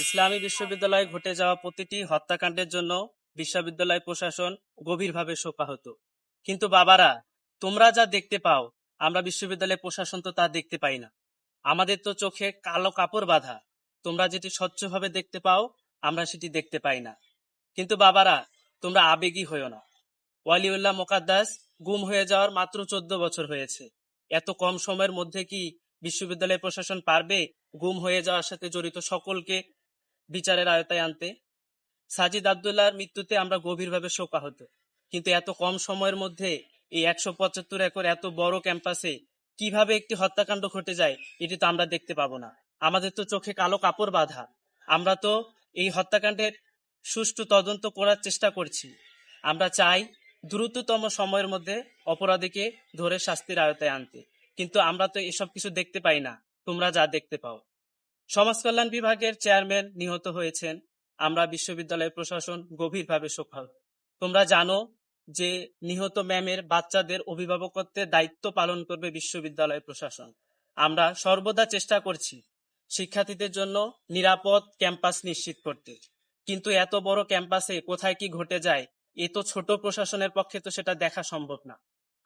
ইসলামী বিশ্ববিদ্যালয়ে ঘটে যাওয়া প্রতিটি হত্যাকাণ্ডের জন্য বিশ্ববিদ্যালয় প্রশাসন গভীরভাবে শোকাহত। কিন্তু বাবারা, তোমরা যা দেখতে পাও, আমরা বিশ্ববিদ্যালয় প্রশাসন তো তা দেখতে পাই না। আমাদের তো চোখে কালো কাপড় বাঁধা। তোমরা যেটি স্বচ্ছভাবে দেখতে পাও, আমরা সেটি দেখতে পাই না। কিন্তু বাবারা, তোমরা আবেগী হইও না। ওয়ালিউল্লাহ মোকাদ্দাস গুম হয়ে যাওয়ার মাত্র 14 বছর হয়েছে। এত কম সময়ের মধ্যে কি বিশ্ববিদ্যালয় প্রশাসন পারবে গুম হয়ে যাওয়ার সাথে জড়িত সকলকে বিচারের আওতায় আনতে? সাজিদ আব্দুল্লাহর মৃত্যুতে আমরা গভীরভাবে শোকাহত। কিন্তু এত কম সময়ের মধ্যে এই 175 একর এত বড় ক্যাম্পাসে কিভাবে একটি হত্যাকাণ্ড ঘটে যায়, এটি তো আমরা দেখতে পাবো না। আমাদের তো চোখে কালো কাপড় বাঁধা। আমরা তো এই হত্যাকাণ্ডের সুষ্ঠু তদন্ত করার চেষ্টা করছি। আমরা চাই দ্রুততম সময়ের মধ্যে অপরাধীকে ধরে শাস্তির আওতায় আনতে। কিন্তু আমরা তো এসব কিছু দেখতে পাই না, তোমরা যা দেখতে পাও। সমাজ কল্যাণ বিভাগের চেয়ারম্যান নিহত হয়েছেন। আমরা বিশ্ববিদ্যালয় প্রশাসন গভীরভাবে শোকাহত। তোমরা জানো যে নিহত ম্যামের বাচ্চাদের অভিভাবকত্বের দায়িত্ব পালন করবে বিশ্ববিদ্যালয় প্রশাসন। আমরা সর্বদা চেষ্টা করছি শিক্ষার্থীদের জন্য নিরাপদ ক্যাম্পাস নিশ্চিত করতে। কিন্তু এত বড় ক্যাম্পাসে কোথায় কি ঘটে যায়, এ তো ছোট প্রশাসনের পক্ষে তো সেটা দেখা সম্ভব না।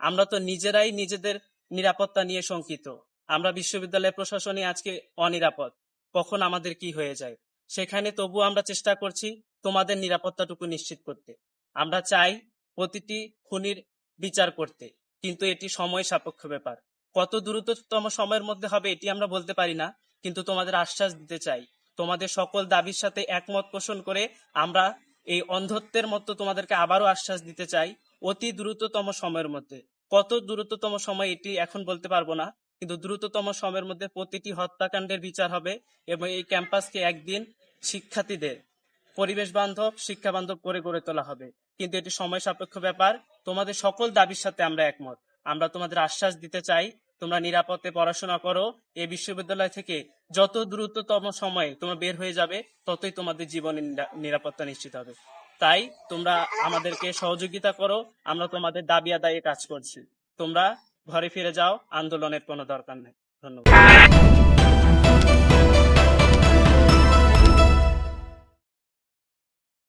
আমরা তো নিজেরাই নিজেদের নিরাপত্তা নিয়ে শঙ্কিত। আমরা বিশ্ববিদ্যালয় প্রশাসনে আজকে অনিরাপদ। কখন আমাদের কি হয়ে যায়, সেখানে তবু আমরা চেষ্টা করছি তোমাদের নিরাপত্তাটুকু নিশ্চিত করতে। আমরা চাই প্রতিটি খুনির বিচার করতে, কিন্তু এটি সময় সাপেক্ষ ব্যাপার। কত দ্রুততম সময়ের মধ্যে হবে এটি আমরা বলতে পারি না, কিন্তু তোমাদের আশ্বাস দিতে চাই, তোমাদের সকল দাবির সাথে একমত পোষণ করে আমরা এই অন্ধত্বের মতো তোমাদেরকে আবারও আশ্বাস দিতে চাই, অতি দ্রুততম সময়ের মধ্যে। কত দ্রুততম সময় এটি এখন বলতে পারবো না, কিন্তু দ্রুততম সময়ের মধ্যে প্রতিটি হত্যাকাণ্ডের বিচার হবে এবং এই ক্যাম্পাসকে একদিন শিক্ষার্থীদের পরিবেশ বান্ধব, শিক্ষা বান্ধব করে গড়ে তোলা হবে। কিন্তু এটি সময় সাপেক্ষ ব্যাপার। তোমাদের সকল দাবির সাথে আমরা একমত। আমরা তোমাদের আশ্বাস দিতে চাই, তোমরা নিরাপদে পড়াশোনা করো। এই বিশ্ববিদ্যালয় থেকে যত দ্রুততম সময়ে তোমরা বের হয়ে যাবে, ততই তোমাদের জীবনের নিরাপত্তা নিশ্চিত হবে। তাই তোমরা আমাদেরকে সহযোগিতা করো। আমরা তোমাদের দাবি আদায়ে কাজ করছি। তোমরা ঘরে ফিরে যাও, আন্দোলনের কোনো দরকার নেই। ধন্যবাদ।